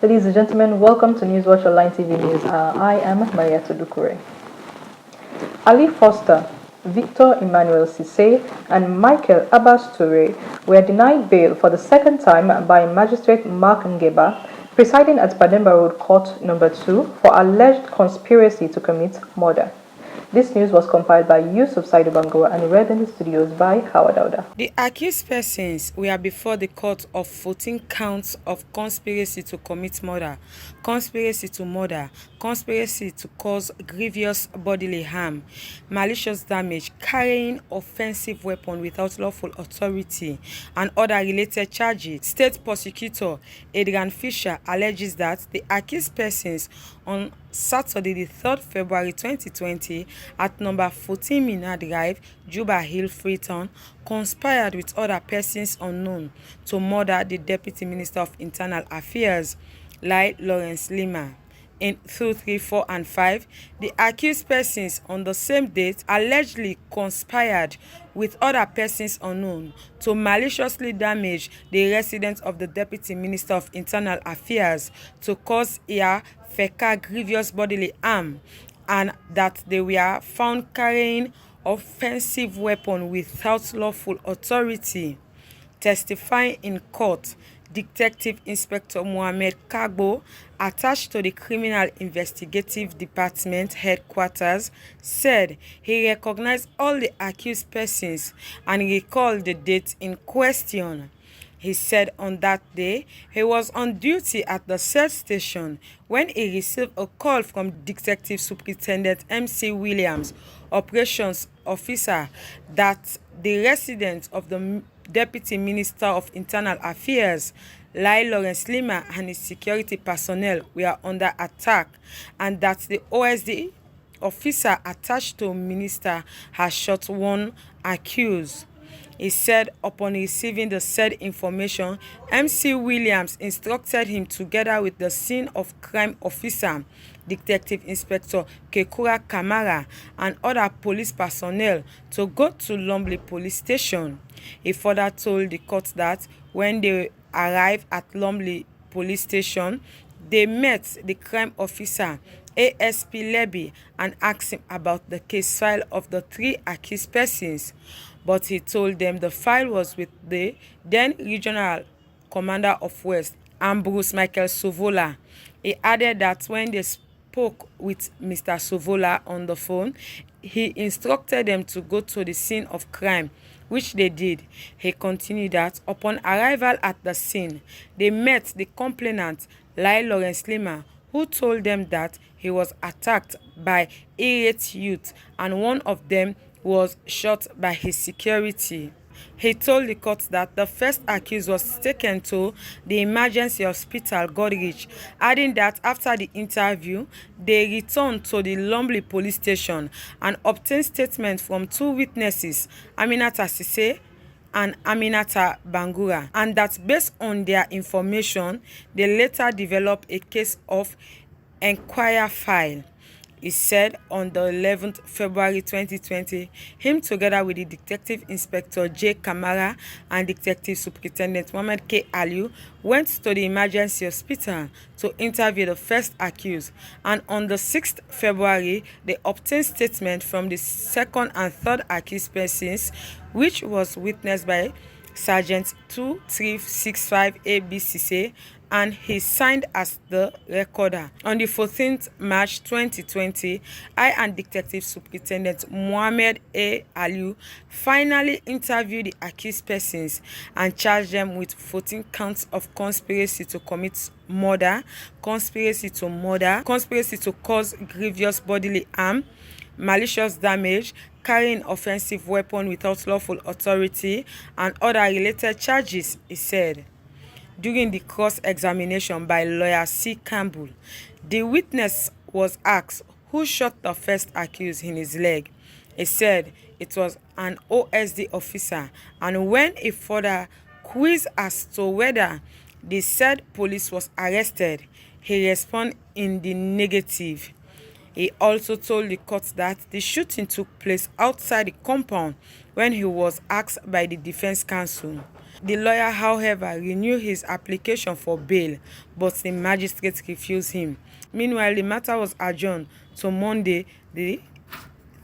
Ladies and gentlemen, welcome to Newswatch Online TV News. I am Maria Todukure. Ali Foster, Victor Emmanuel Sise, and Michael Abbas Toure were denied bail for the second time by Magistrate Mark Ngeba, presiding at Pademba Road Court Number 2 for alleged conspiracy to commit murder. This news was compiled by Yusuf Saidu Bangoa and read in the studios by Howard Auda. The accused persons were before the court of 14 counts of conspiracy to commit murder, conspiracy to murder, conspiracy to cause grievous bodily harm, malicious damage, carrying offensive weapon without lawful authority, and other related charges. State prosecutor Adrian Fisher alleges that the accused persons on Saturday, the 3rd February 2020, at number 14 Mina Drive, Juba Hill, Freetown, conspired with other persons unknown to murder the Deputy Minister of Internal Affairs, Lai Lawrence Lima. In 2, 3, 4, and 5, the accused persons on the same date allegedly conspired with other persons unknown to maliciously damage the residence of the Deputy Minister of Internal Affairs to cause ear, fecal, grievous bodily harm, and that they were found carrying offensive weapon without lawful authority. Testifying in court, Detective Inspector Mohammed Kagbo, attached to the Criminal Investigative Department headquarters, said he recognized all the accused persons and recalled the date in question. He said on that day he was on duty at the said station when he received a call from Detective Superintendent MC Williams, operations officer, that the residence of the Deputy Minister of Internal Affairs, Lai Lawrence Lima, and his security personnel were under attack, and that the OSD officer attached to minister has shot one accused. He said upon receiving the said information, MC Williams instructed him together with the scene of crime officer, Detective Inspector Kekura Kamara, and other police personnel to go to Lumley Police Station. He further told the court that when they arrived at Lumley Police Station, they met the crime officer, ASP Levy, and asked him about the case file of the 3 accused persons. But he told them the file was with the then Regional Commander of West, Ambrose Michael Sovola. He added that when they spoke with Mr. Sovola on the phone, he instructed them to go to the scene of crime, which they did. He continued that upon arrival at the scene, they met the complainant, Lai Lawrence Lima, who told them that he was attacked by irate youth and one of them was shot by his security. He told the court that the first accused was taken to the emergency hospital, Godrich, adding that after the interview, they returned to the Lumley police station and obtained statements from 2 witnesses, Aminata Sise and Aminata Bangura, and that based on their information, they later developed a case of enquire file. He said on the 11th February 2020, him together with the Detective Inspector J. Kamara and Detective Superintendent Mohammed K. Aliu went to the emergency hospital to interview the first accused, and on the 6th February, they obtained statement from the second and third accused persons, which was witnessed by Sergeant 2365 ABCC, and he signed as the recorder. On the 14th March 2020, I and Detective Superintendent Mohammed A. Aliu finally interviewed the accused persons and charged them with 14 counts of conspiracy to commit murder, conspiracy to cause grievous bodily harm, malicious damage, carrying offensive weapon without lawful authority, and other related charges, he said. During the cross-examination by lawyer C. Campbell, the witness was asked who shot the first accused in his leg. He said it was an OSD officer, and when he further quizzed as to whether the said police was arrested, he responded in the negative. He also told the court that the shooting took place outside the compound when he was asked by the defense counsel. The lawyer, however, renewed his application for bail, but the magistrate refused him. Meanwhile, the matter was adjourned to Monday, the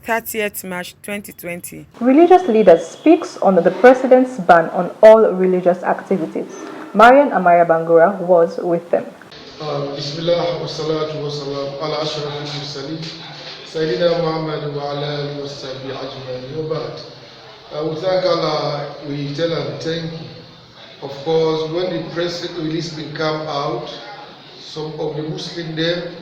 30th March 2020. Religious leaders speaks on the president's ban on all religious activities. Marian Amaya Bangura was with them. Bismillah wa salatu wa salam ala ashrafil mursalin Sayyidina Muhammad wa ala alihi wa sahbihi ajma'in. Wa ba'd. We thank Allah, we tell him thank you. Of course, when the press release will come out, some of the Muslim them,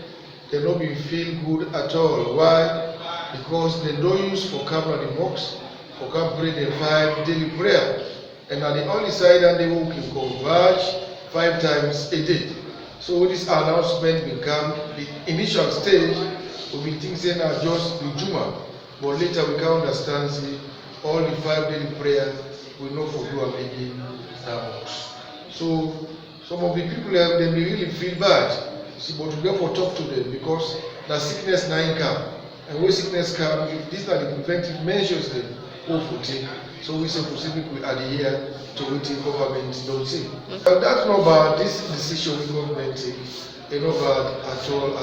they don't be feel good at all. Why? Because they don't use for camera the mosque, for come pray the 5 daily prayer. And at the only side and they will converge 5 times a day. So this announcement will come, the initial stage will be things saying are just the Juma, but later we can understand see, all the 5 daily prayers will not for do again mosque. So some of the people they may really feel bad, see, but we therefore talk to them because the sickness now come. And when sickness comes, these are the preventive measures that go for take. So we say we adhere to what the government don't say. And that's not bad, this decision the government take, it's not bad at all.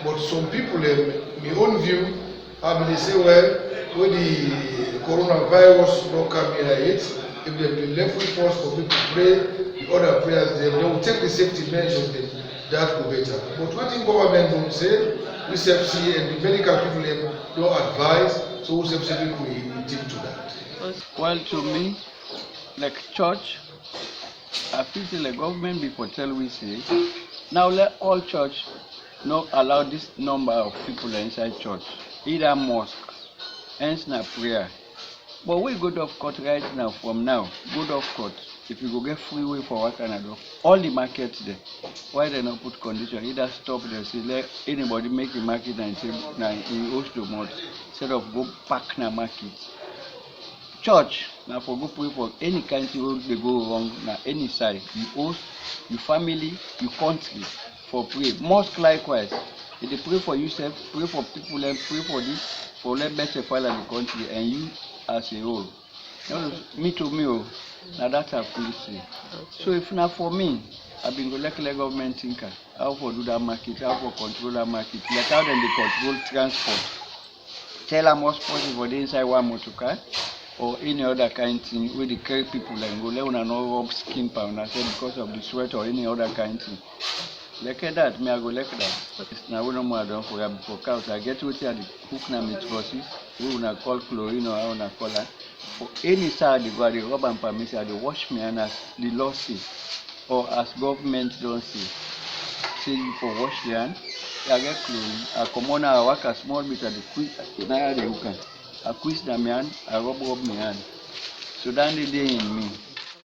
But some people, my own view, they say, well, when the coronavirus not come here yet, if they be left with force for people to pray, the other prayers, they will take the safety measures, that will better. But what the government don't say, we see and the medical people don't advise, so we say we take to that. Well, to me, like church, I feel the government before tell we say, now let all church not allow this number of people inside church, either mosque, hence na prayer. But we go to court right now, from now, go to court. If you go get freeway for what can I do? All the markets there, why they not put condition? Either stop there, say let anybody make a market and say now in host to month, instead of go pack na market. Church, now for go pray for any country where they go wrong, now any side, you host, your family, your country, for pray. Mosque likewise. If they pray for yourself, pray for people, and pray for this, for let better file in the country, and you as a whole. Me to me, now that's a policy. So if not for me, I've been going to government thinker, how for do that market, how for control that market, like how then they control transport. Tell them what's possible for the inside one motor car, or any other kind of thing where they carry people and go, let them not rob skin pound, I said because of the sweat or any other kind of thing. Like that, me I go like that. Now we no more done for you before cows. I get with you the cook na meat process. We will not call chlorine or how na call that. For any side they go, they rub and permission, they wash me and as the law say, or as government don't say. Say you for wash the hand, I get chlorine. I come on I work a small bit at the quick. Now they hook. I quiz the man, I rub my hand. So then the day in me.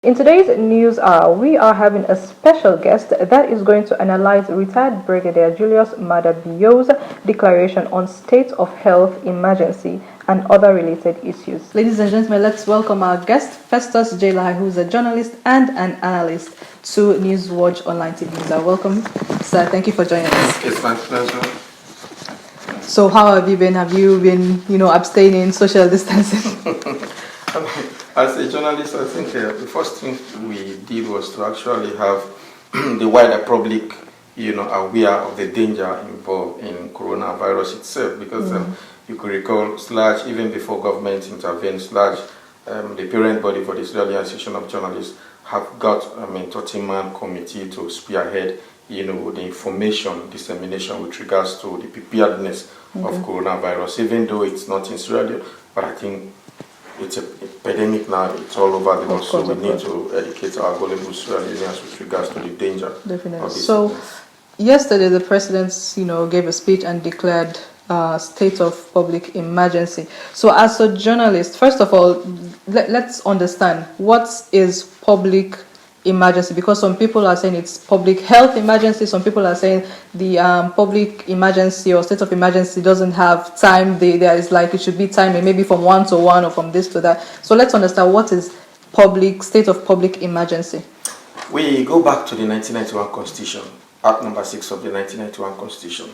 In today's news hour, we are having a special guest that is going to analyze retired Brigadier Julius Madabio's declaration on state of health emergency and other related issues. Ladies and gentlemen, let's welcome our guest, Festus J. Lai, who's a journalist and an analyst to Newswatch Online TV. So welcome, sir. Thank you for joining us. It's my pleasure. So how have you been? Have you been, abstaining, social distancing? As a journalist, I think the first thing we did was to actually have the wider public, aware of the danger involved in coronavirus itself. Because you could recall, even before government intervened, the parent body for the Israeli Association of Journalists have got a 30-man committee to spearhead, the information dissemination with regards to the preparedness of coronavirus. Even though it's not in Israel, but I think it's a epidemic now, it's all over the world, so we need to educate our gullible Australians with regards to the danger of this. So, yesterday the president, gave a speech and declared state of public emergency. So, as a journalist, first of all, let's understand what is public emergency, because some people are saying it's public health emergency, some people are saying the public emergency or state of emergency doesn't have time. There is like it should be timing, maybe from 1 to 1 or from this to that. So let's understand what is state of public emergency. We go back to the 1991 Constitution, Act number 6 of the 1991 Constitution.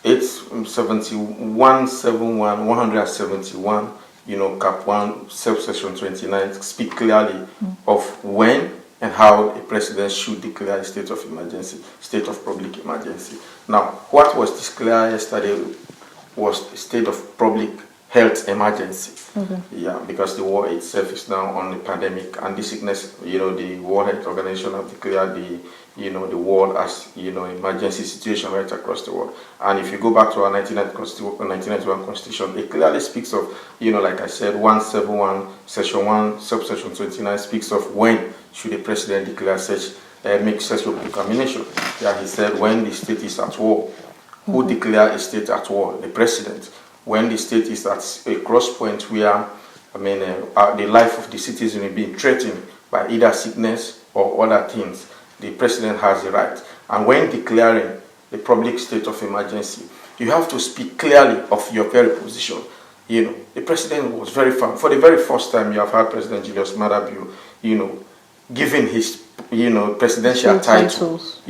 It's 171 Cap 1, subsection 29 speak clearly of when and how a president should declare a state of emergency, state of public emergency. Now, what was declared yesterday was a state of public health emergency. Okay. Yeah, because the war itself is now on the pandemic, and the sickness, the World Health Organization have declared the world as, emergency situation right across the world. And if you go back to our 1991 Constitution, it clearly speaks of, like I said, 171, Section 1, subsection 29 speaks of when should the president declare make such a proclamation. Yeah, he said when the state is at war. Who declare a state at war? The president. When the state is at a cross point where, the life of the citizen is being threatened by either sickness or other things, the president has the right. And when declaring the public state of emergency, you have to speak clearly of your very position. The president was very firm. For the very first time, you have had President Julius Maada Bio, giving his, presidential titles,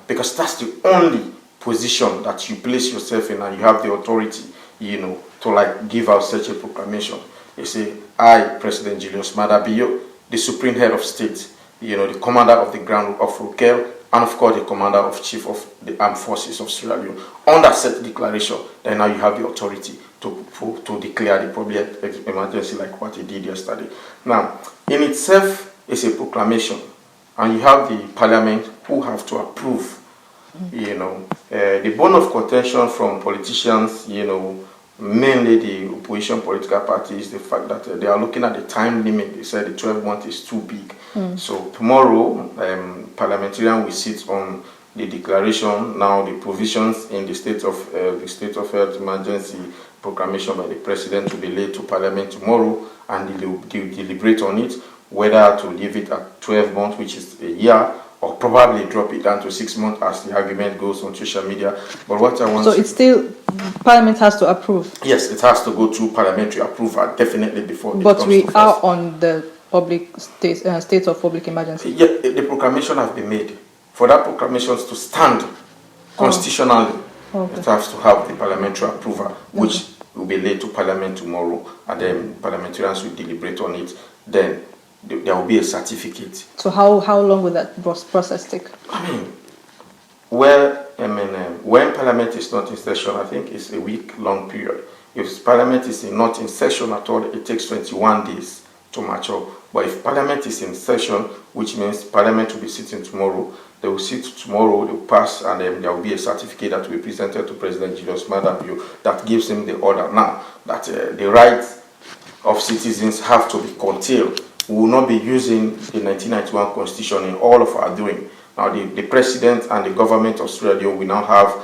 because that's the only position that you place yourself in, and you have the authority, to give out such a proclamation. You say, I, President Julius Maada Bio, the supreme head of state, the commander of the ground of Rukel, and of course the commander of chief of the armed forces of Sierra Leone. On that set declaration, then now you have the authority to declare the public emergency like what he did yesterday. Now, in itself, it's a proclamation, and you have the parliament who have to approve. The bone of contention from politicians, mainly the opposition political parties, the fact that they are looking at the time limit. They said the 12 months is too big. So tomorrow, parliamentarians will sit on the declaration, now the provisions in the state of health emergency proclamation by the president to be laid to parliament tomorrow, and they'll deliberate on it, whether to leave it at 12 months, which is a year, or probably drop it down to 6 months as the argument goes on social media. But what I want So it's still, Parliament has to approve? Yes, it has to go through parliamentary approval, definitely before it But comes we to are first. on the public state of public emergency? Yeah, the proclamation has been made. For that proclamation to stand constitutionally, Okay. it has to have the parliamentary approval, which will be laid to parliament tomorrow, and then parliamentarians will deliberate on it. Then there will be a certificate. So how long will that process take? When Parliament is not in session, I think it's a week-long period. If Parliament is not in session at all, it takes 21 days to mature. But if Parliament is in session, which means Parliament will be sitting tomorrow, they will sit tomorrow, they will pass, and then there will be a certificate that will be presented to President Julius Maada Bio that gives him the order now that the rights of citizens have to be curtailed. We will not be using the 1991 Constitution in all of our doing. Now, the president and the government of Sierra Leone will now have,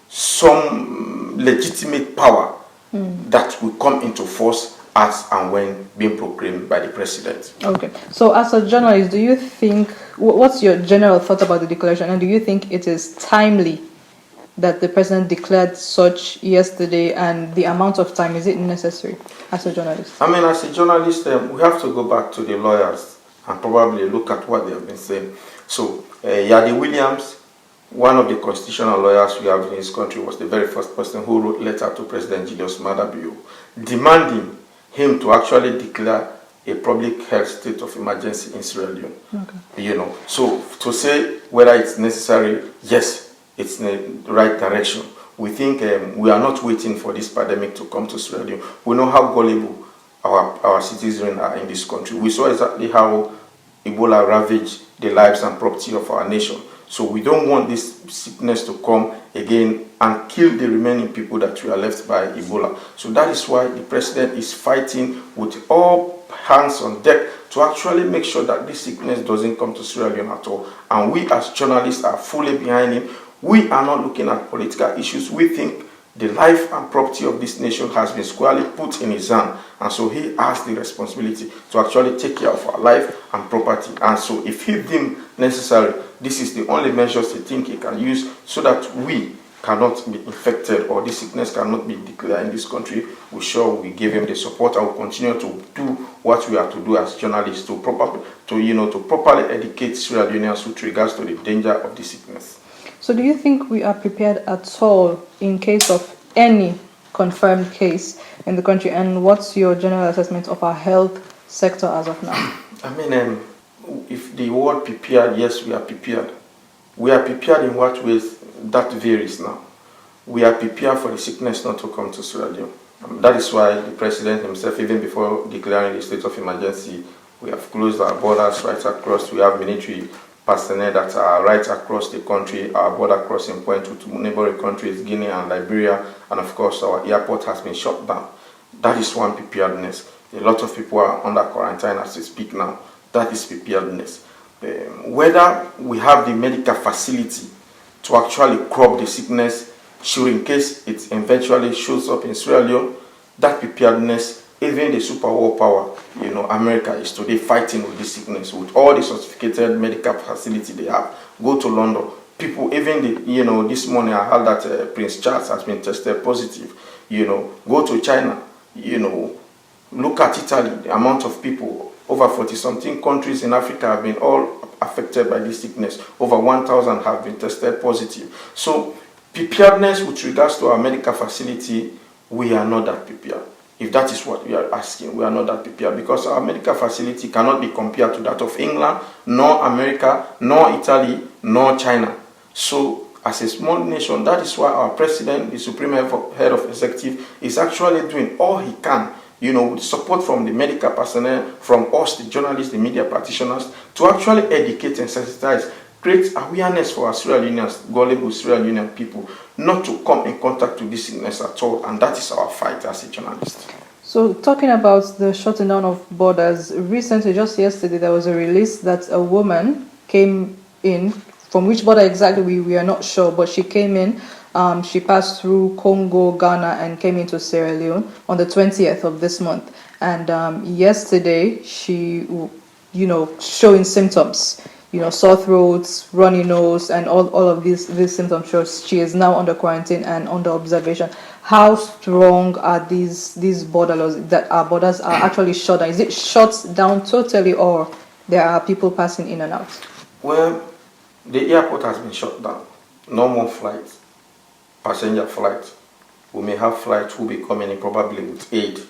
some legitimate power that will come into force as and when being proclaimed by the president. Okay. So, as a journalist, do you think, what's your general thought about the declaration, and do you think it is timely that the president declared such yesterday, and the amount of time, is it necessary as a journalist? As a journalist, we have to go back to the lawyers and probably look at what they have been saying. So, Yadi Williams, one of the constitutional lawyers we have in this country, was the very first person who wrote a letter to President Julius Maada Bio demanding him to actually declare a public health state of emergency in Sierra Leone. Okay. So to say whether it's necessary, yes, it's in the right direction. We think we are not waiting for this pandemic to come to Sierra Leone. We know how gullible our citizens are in this country. We saw exactly how Ebola ravaged the lives and property of our nation. So we don't want this sickness to come again and kill the remaining people that we are left by Ebola. So that is why the president is fighting with all hands on deck to actually make sure that this sickness doesn't come to Sierra Leone at all. And we as journalists are fully behind him. We are not looking at political issues. We think the life and property of this nation has been squarely put in his hand, and so he has the responsibility to actually take care of our life and property. And so if he deemed necessary, this is the only measures he think he can use so that we cannot be infected or this sickness cannot be declared in this country. We sure we give him the support and will continue to do what we have to do as journalists to properly educate Sierra Leoneans with regards to the danger of this sickness. So do you think we are prepared at all in case of any confirmed case in the country. And what's your general assessment of our health sector as of now? I mean, if the word prepared, yes, we are prepared. We are prepared in what ways? That varies now. We are prepared for the sickness not to come to Sierra Leone. That is why the president himself, even before declaring the state of emergency, we have closed our borders right across. We have military personnel that are right across the country. Our border crossing point to neighboring countries, Guinea and Liberia, and of course our airport has been shut down. That is one preparedness. A lot of people are under quarantine as we speak now. That is preparedness. Whether we have the medical facility to actually curb the sickness, should in case it eventually shows up in Sierra Leone, that preparedness, even the superworld power, America is today fighting with this sickness with all the sophisticated medical facility they have. Go to London. People, even this morning I heard that Prince Charles has been tested positive. Go to China. Look at Italy. The amount of people, over 40-something countries in Africa have been all affected by this sickness. Over 1,000 have been tested positive. So preparedness with regards to our medical facility, we are not that prepared. If that is what we are asking, we are not that prepared because our medical facility cannot be compared to that of England, nor America, nor Italy, nor China. So as a small nation, that is why our president, the supreme head of executive, is actually doing all he can, with support from the medical personnel, from us, the journalists, the media practitioners, to actually educate and sensitize, create awareness for our Sierra Leoneans, gullible Sierra Leonean people, not to come in contact with this sickness at all. And that is our fight as a journalist. So talking about the shutting down of borders, recently, just yesterday, there was a release that a woman came in, from which border exactly we are not sure, but she came in, she passed through Congo, Ghana, and came into Sierra Leone on the 20th of this month. And yesterday, she, showing symptoms, sore throats, runny nose, and all of these symptoms shows she is now under quarantine and under observation. How strong are these border laws that our borders are actually shut down? Is it shut down totally, or there are people passing in and out? Well, the airport has been shut down. No more flights, passenger flights. We may have flights who will be coming in probably with aid.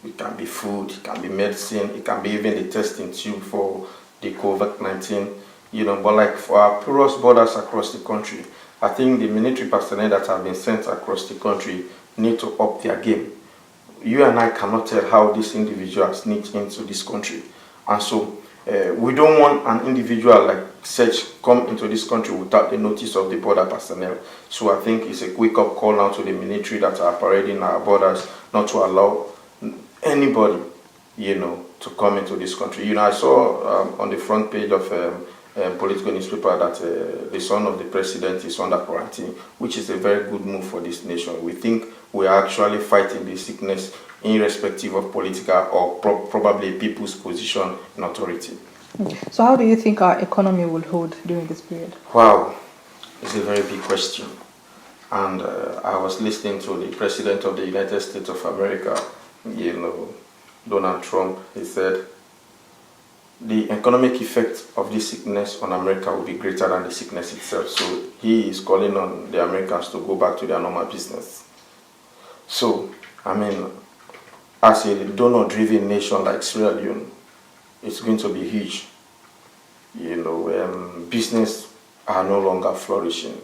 It can be food, it can be medicine, it can be even the testing tube for the COVID-19, but like for our porous borders across the country, I think the military personnel that have been sent across the country need to up their game. You and I cannot tell how these individuals sneak into this country. And so we don't want an individual like such come into this country without the notice of the border personnel. So I think it's a wake-up call now to the military that are parading our borders not to allow anybody, to come into this country. I saw on the front page of political newspaper that the son of the president is under quarantine, which is a very good move for this nation. We think we are actually fighting this sickness irrespective of political or probably people's position in authority. So how do you think our economy will hold during this period? Wow, it's a very big question. And I was listening to the president of the United States of America, Donald Trump. He said the economic effect of this sickness on America will be greater than the sickness itself. So he is calling on the Americans to go back to their normal business. So, as a donor-driven nation like Sierra Leone, it's going to be huge. Business are no longer flourishing.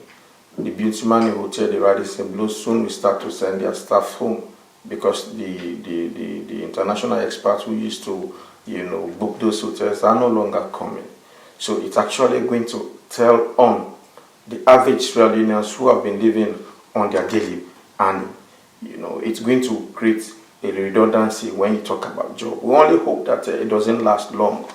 The Beauty-Man Hotel, the Radisson Blu, soon will start to send their staff home because the international experts who used to book those hotels are no longer coming. So it's actually going to tell on the average Sierra Leoneans who have been living on their daily earning. It's going to create a redundancy when you talk about job. We only hope that it doesn't last long,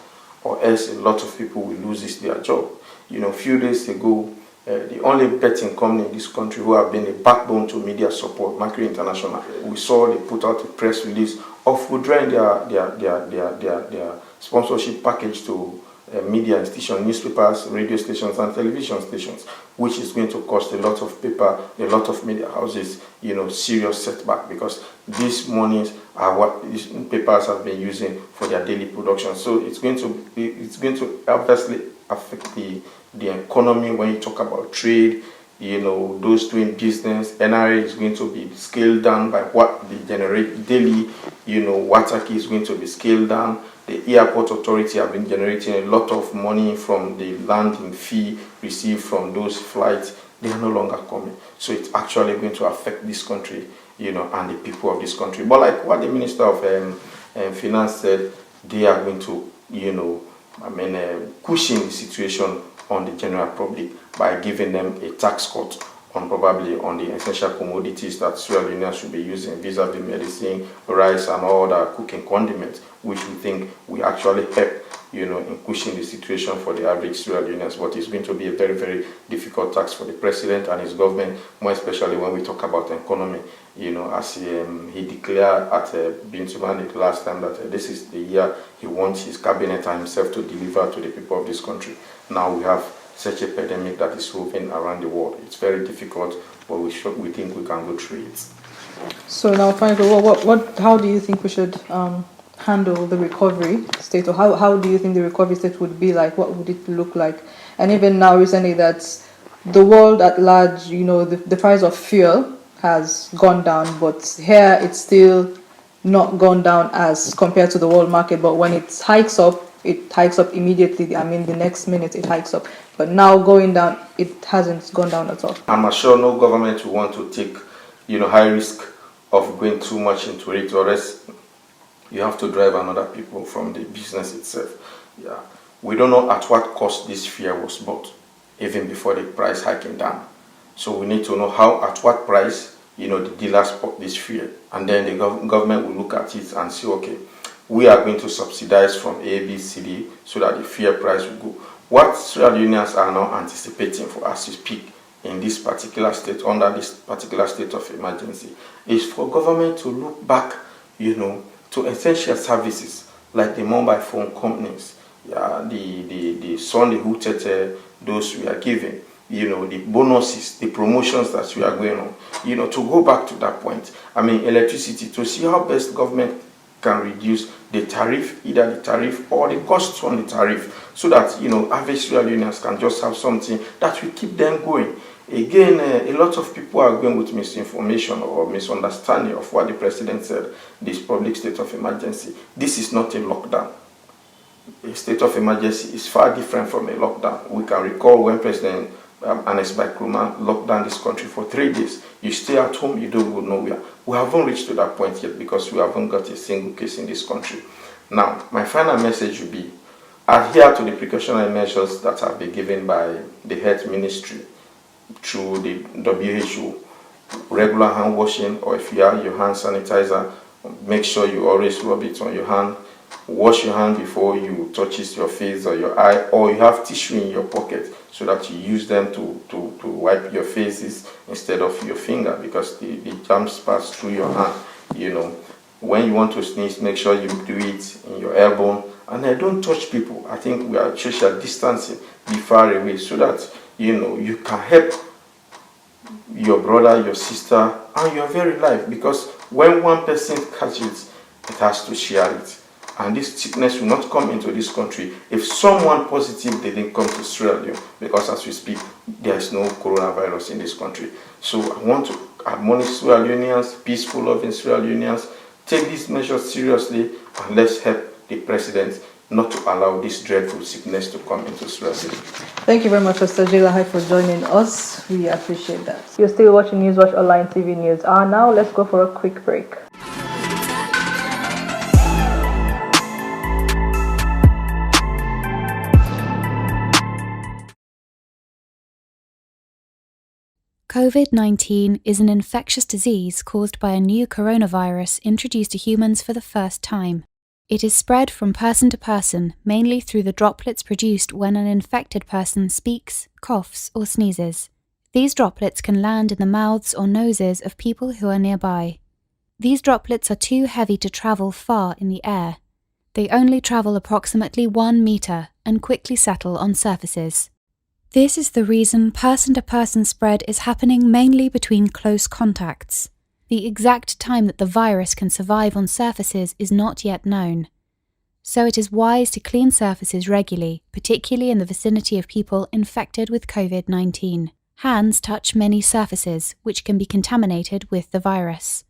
or else a lot of people will lose their job. A few days ago, the only betting company in this country who have been a backbone to media support, Mercury International, we saw they put out a press release of withdrawing their sponsorship package to media stations, newspapers, radio stations, and television stations, which is going to cost a lot of paper, a lot of media houses, serious setback, because these monies are what these papers have been using for their daily production. So it's going to obviously affect the economy when you talk about trade, those doing business. NRA is going to be scaled down by what they generate daily. Water key is going to be scaled down. The airport authority have been generating a lot of money from the landing fee received from those flights. They are no longer coming. So it's actually going to affect this country, and the people of this country. But like what the Minister of Finance said, they are going to, cushion the situation on the general public by giving them a tax cut on the essential commodities that Sierra Leoneans should be using, vis-a-vis medicine, rice, and all other cooking condiments, which we think will actually help, in cushioning the situation for the average Sierra Leoneans. But it's going to be a very, very difficult tax for the president and his government, more especially when we talk about the economy. As he declared at Bintuman the last time that this is the year he wants his cabinet and himself to deliver to the people of this country. Now we have such a pandemic that is moving around the world. It's very difficult, but we think we can go through it. So now, finally, how do you think we should handle the recovery state, or how do you think the recovery state would be like? What would it look like? And even now, recently, that the world at large, the price of fuel has gone down, but here it's still not gone down as compared to the world market. But when it hikes up immediately. The next minute it hikes up. But now going down, it hasn't gone down at all. I'm sure no government will want to take, high risk of going too much into it, or else you have to drive another people from the business itself. Yeah, we don't know at what cost this fuel was bought, even before the price hiking down. So we need to know at what price, the dealers bought this fuel, and then the government will look at it and say, okay, we are going to subsidize from A, B, C, D, so that the fuel price will go. What Sierra Leoneans are now anticipating for as we speak in this particular state, under this particular state of emergency, is for government to look back, to essential services like the mobile phone companies, the Sunday Hootet, those we are giving, the bonuses, the promotions that we are going on, to go back to that point. Electricity, to see how best government can reduce the tariff, either the tariff or the costs on the tariff, so that average Sierra Leoneans can just have something that will keep them going. Again, a lot of people are going with misinformation or misunderstanding of what the president said, this public state of emergency. This is not a lockdown. A state of emergency is far different from a lockdown. We can recall when President Anes Nkrumah locked down this country for 3 days. You stay at home, you don't go nowhere. We haven't reached to that point yet because we haven't got a single case in this country. Now, my final message will be, adhere to the precautionary measures that have been given by the health ministry through the WHO. Regular hand washing, or if you have your hand sanitizer, make sure you always rub it on your hand. Wash your hand before you touch your face or your eye, or you have tissue in your pocket so that you use them to wipe your faces instead of your finger, because the germs pass through your hand. When you want to sneeze, make sure you do it in your elbow, and don't touch people. I think we are social distancing, be far away, so that you can help your brother, your sister, and your very life, because when one person catches it, it has to share it. And this sickness will not come into this country if someone positive didn't come to Sierra Leone, because as we speak, there is no coronavirus in this country. So I want to admonish Sierra Leoneans, peaceful, loving Sierra Leoneans, take these measures seriously, and let's help the president not to allow this dreadful sickness to come into Sierra Leone. Thank you very much, Mr. Jalahai, for joining us. We appreciate that. You're still watching Newswatch Online TV News. Now let's go for a quick break. COVID-19 is an infectious disease caused by a new coronavirus introduced to humans for the first time. It is spread from person to person, mainly through the droplets produced when an infected person speaks, coughs, or sneezes. These droplets can land in the mouths or noses of people who are nearby. These droplets are too heavy to travel far in the air. They only travel approximately 1 meter and quickly settle on surfaces. This is the reason person-to-person spread is happening mainly between close contacts. The exact time that the virus can survive on surfaces is not yet known. So it is wise to clean surfaces regularly, particularly in the vicinity of people infected with COVID-19. Hands touch many surfaces which can be contaminated with the virus.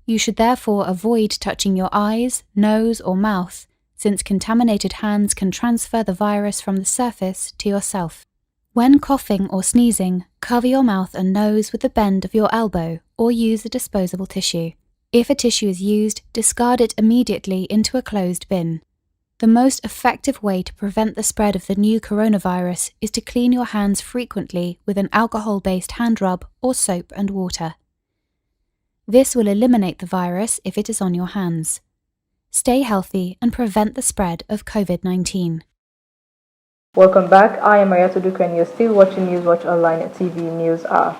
You should therefore avoid touching your eyes, nose, or mouth, since contaminated hands can transfer the virus from the surface to yourself. When coughing or sneezing, cover your mouth and nose with the bend of your elbow or use a disposable tissue. If a tissue is used, discard it immediately into a closed bin. The most effective way to prevent the spread of the new coronavirus is to clean your hands frequently with an alcohol-based hand rub or soap and water. This will eliminate the virus if it is on your hands. Stay healthy and prevent the spread of COVID-19. Welcome back. I am Marietta Duku and you're still watching Newswatch Online TV News Hour.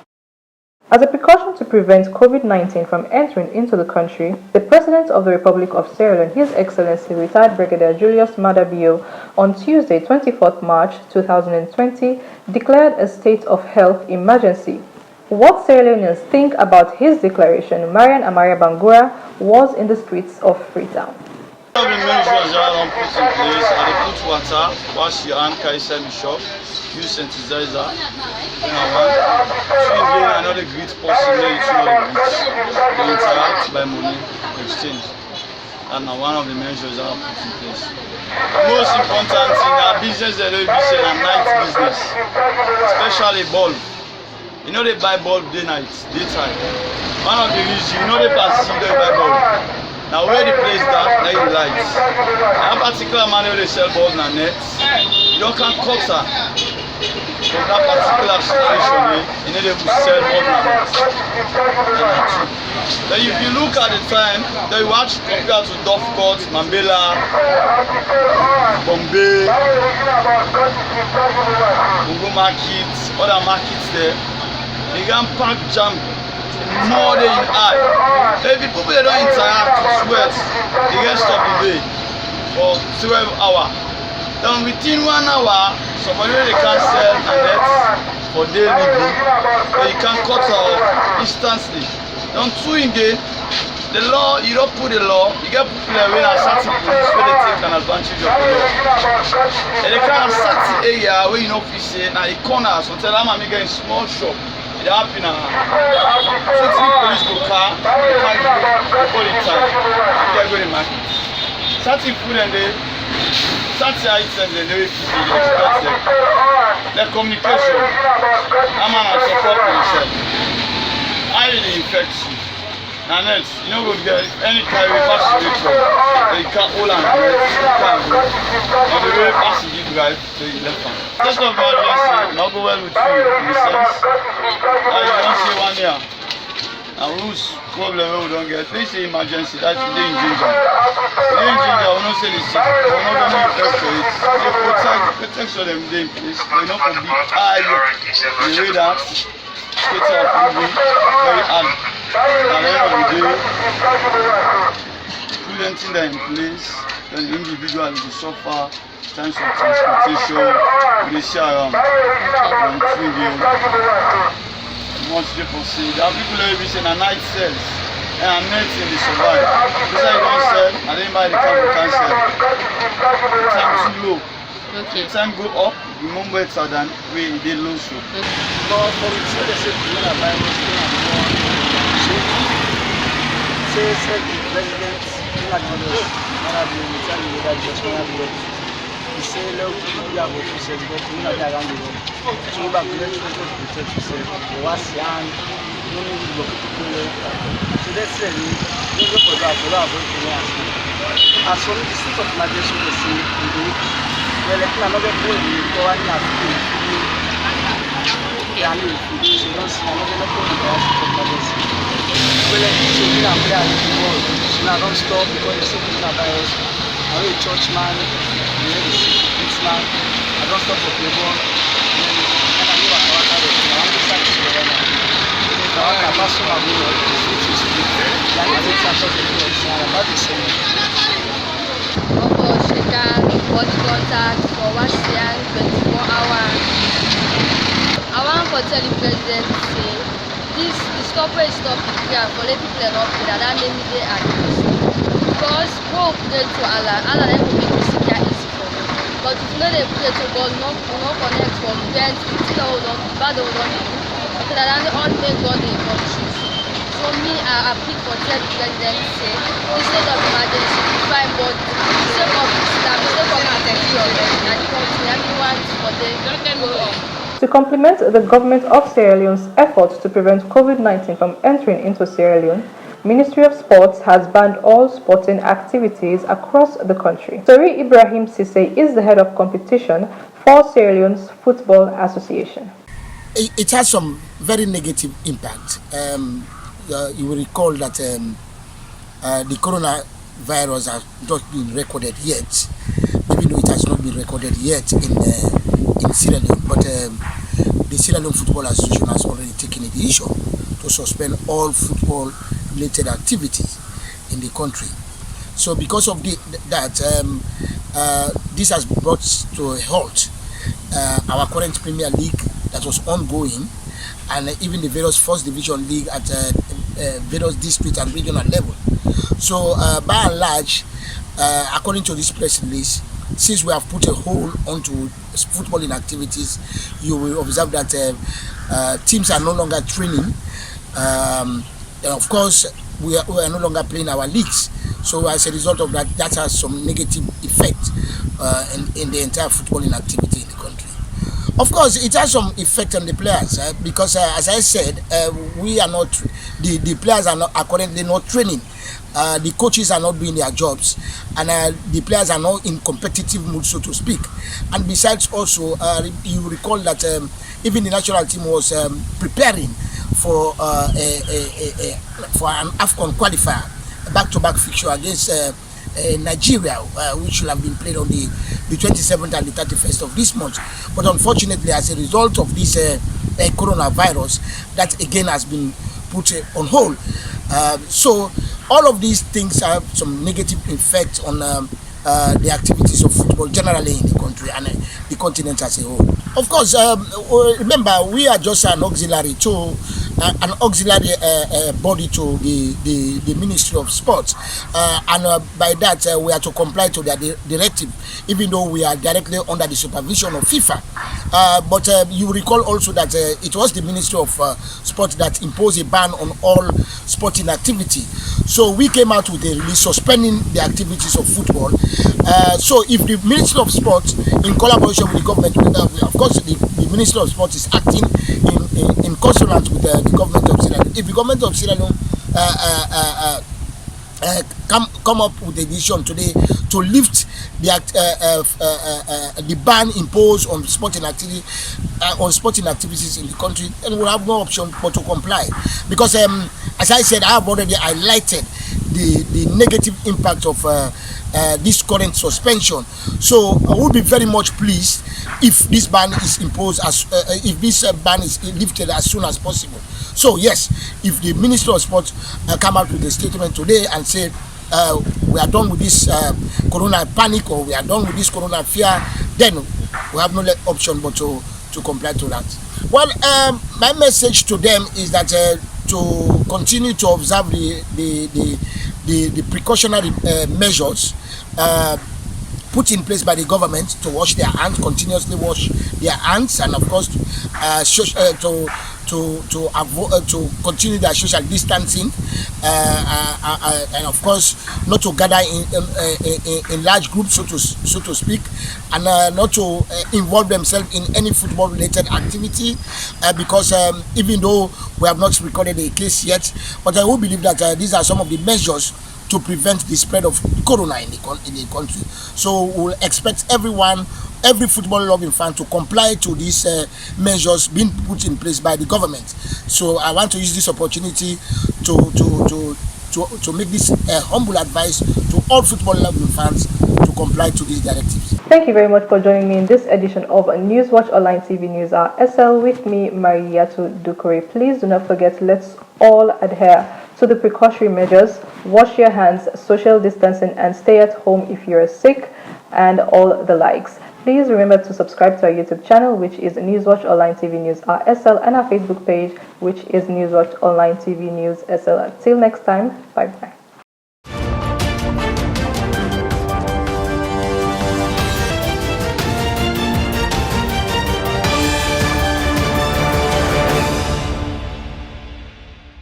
As a precaution to prevent COVID-19 from entering into the country, the President of the Republic of Sierra Leone, His Excellency retired Brigadier Julius Maada Bio, on Tuesday, 24th March 2020, declared a state of health emergency. What Sierra Leoneans think about his declaration, Marian Amaria Bangura was in the streets of Freetown. One of the measures that I put in place are they put water, wash your hand, carry inside the shop, use sanitizer, another great person there you should not they interact by money exchange. And one of the measures that I put in place. Most important thing our business they don't be saying a night business, especially bulb. You know they buy bulb day night, daytime. One of the reasons you know they perceive they buy bulb. Now where the place that, now you lights. That particular man where they sell balls and nets, you don't can cut her. From that particular situation, you need to sell balls and nets. Then if you look at the time, then you watch compared to Duff Court, Mambela, Bombay, Bungo Market, other markets there, you can pack jam more than you add. If people they don't interact with sweat the rest of the day for 12 hours, then within 1 hour, somebody they can sell a net for daily living, but you can cut off instantly. Then two again, the law, you don't put the law, you get people that win a certain police where they take an advantage of the law. And they kind of certain area where you know if you say now the corners, until I'm making a small shop. It happened now. So police go car, they can't go in time. They go to the market. Certain food and they, certain items and they expect them. Their communication, I'm an support police. I really infect you. And then, you know, we'll get any time we pass the way from, they can't hold on to it, they can't go. On the way past the drive, they left hand. Just of emergency, not go well with you in the sense. You don't see 1 year. And whose problem we don't get, please say emergency, that's the day in ginger. The day in ginger, we don't say the sick, we're not going to infect for it. They protect so them day in place, they're not going to be high the way that states are moving very hard. At the end of the day, putting them in place, then the individual will suffer in terms of transportation, they share around and trivial. Much people say, there are people who will be saying a night sells and a net in the survive. This is you don't sell, and then buy the car for cancel. The time too low. Okay. The time go up, the moment better than where they low so. But for the say they say coronavirus say the president he say look people are going to say go around the world. So back to protect yourself. Was young, no need to go so that's it. You go for that as for the state of emergency we see well if another boy will go and have to so don't see another emergency. Well, children are playing the world. So now don't stop because they say coronavirus. I'm a church man, I'm a sick man. I don't stop for people. And I'm not a I'm just body contact for 1 year, 24 hours. I want to tell the president to say this corporate stop here for let people not pay that name they are because go put it to Allah then will make it secure easy for you. But if you know they put it to God, not connect for events, it's hold on, bad hold on. okay, that are all make God in countries. So me, I appeal for tell the president say this state of emergency is fine, but the sake of Islam, the sake of security of the country, everyone for them go on. To complement the government of Sierra Leone's efforts to prevent COVID-19 from entering into Sierra Leone, Ministry of Sports has banned all sporting activities across the country. Tori Ibrahim Sise is the head of competition for Sierra Leone's Football Association. It has some very negative impact. You will recall that the coronavirus has not been recorded yet, even though it has not been recorded yet in Sierra Leone. But the Sierra Leone Football Association has already taken a decision to suspend all football-related activities in the country. So because of that, this has brought to a halt our current Premier League that was ongoing, and even the various First Division League at various district and regional level. So by and large, according to this press release, since we have put a hold onto footballing activities, you will observe that teams are no longer training. Of course, we are no longer playing our leagues. So as a result of that, that has some negative effect in the entire footballing activity in the country. Of course, it has some effect on the players because, as I said, we are not, the players are currently not training. The coaches are not doing their jobs, and the players are not in competitive mood, so to speak. And besides, also, you recall that even the national team was preparing for an AFCON qualifier, back-to-back fixture against Nigeria, which should have been played on the 27th and the 31st of this month. But unfortunately, as a result of this coronavirus, that again has been put on hold. So all of these things have some negative effect on the activities of football generally in the country and the continent as a whole. Of course, remember, we are just an auxiliary to body to the Ministry of Sports, and by that we are to comply to their directive, even though we are directly under the supervision of FIFA. But you recall also that it was the Ministry of Sport that imposed a ban on all sporting activity. So we came out with a release suspending the activities of football. So if the Ministry of Sport, in collaboration with the government, of course the Ministry of Sport is acting in consonance with the government of Sierra Leone. If the government of Sierra Leone come up with a decision today to lift the ban imposed on sporting activities in the country, then we'll have no option but to comply. Because as I said, I have already highlighted the negative impact of this current suspension. So I would be very much pleased if this ban is imposed if this ban is lifted as soon as possible. So yes, if the Minister of Sport come out with a statement today and say we are done with this corona panic, or we are done with this corona fear, then we have no option but to comply to that. Well, my message to them is that to continue to observe the precautionary measures put in place by the government, to wash their hands, continuously wash their hands, and of course to continue their social distancing, and of course not to gather in large groups, so to speak, and not to involve themselves in any football related activity, because even though we have not recorded a case yet, but I will believe that these are some of the measures to prevent the spread of corona in the country. So we'll expect every football loving fan to comply to these measures being put in place by the government. So I want to use this opportunity to make this humble advice to all football loving fans to comply to these directives. Thank you very much for joining me in this edition of Newswatch Online TV News Hour SL with me, Mariatu Dukure. Please do not forget, let's all adhere to the precautionary measures, wash your hands, social distancing, and stay at home if you're sick, and all the likes. Please remember to subscribe to our YouTube channel, which is Newswatch Online TV News SL, and our Facebook page, which is Newswatch Online TV News SL. Until next time, bye-bye.